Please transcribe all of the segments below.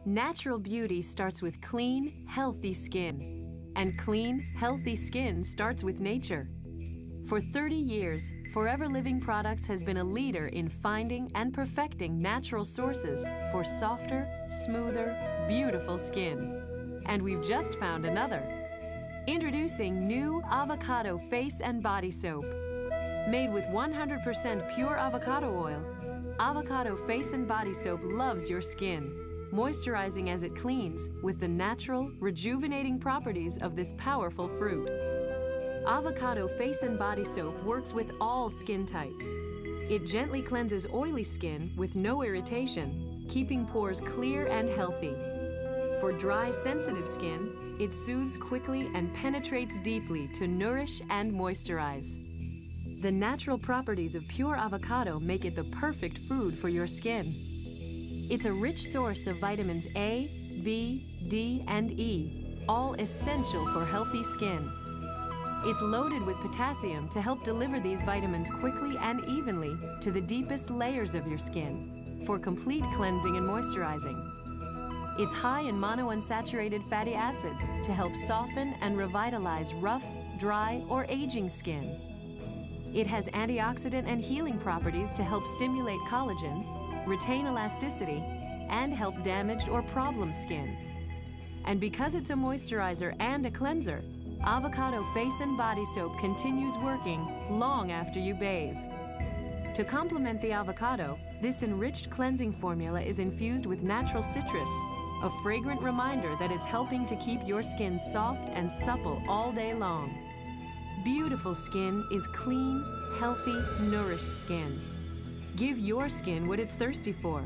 Natural beauty starts with clean, healthy skin. And clean, healthy skin starts with nature. For 30 years, Forever Living Products has been a leader in finding and perfecting natural sources for softer, smoother, beautiful skin. And we've just found another. Introducing new Avocado Face and Body Soap. Made with 100% pure avocado oil, Avocado Face and Body Soap loves your skin, moisturizing as it cleans with the natural, rejuvenating properties of this powerful fruit. Avocado Face and Body Soap works with all skin types. It gently cleanses oily skin with no irritation, keeping pores clear and healthy. For dry, sensitive skin, it soothes quickly and penetrates deeply to nourish and moisturize. The natural properties of pure avocado make it the perfect food for your skin. It's a rich source of vitamins A, B, D, and E, all essential for healthy skin. It's loaded with potassium to help deliver these vitamins quickly and evenly to the deepest layers of your skin for complete cleansing and moisturizing. It's high in monounsaturated fatty acids to help soften and revitalize rough, dry, or aging skin. It has antioxidant and healing properties to help stimulate collagen, retain elasticity, and help damaged or problem skin. And because it's a moisturizer and a cleanser, Avocado Face and Body Soap continues working long after you bathe. To complement the avocado, this enriched cleansing formula is infused with natural citrus, a fragrant reminder that it's helping to keep your skin soft and supple all day long. Beautiful skin is clean, healthy, nourished skin. Give your skin what it's thirsty for.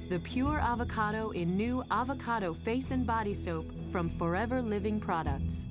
The pure avocado in new Avocado Face and Body Soap from Forever Living Products.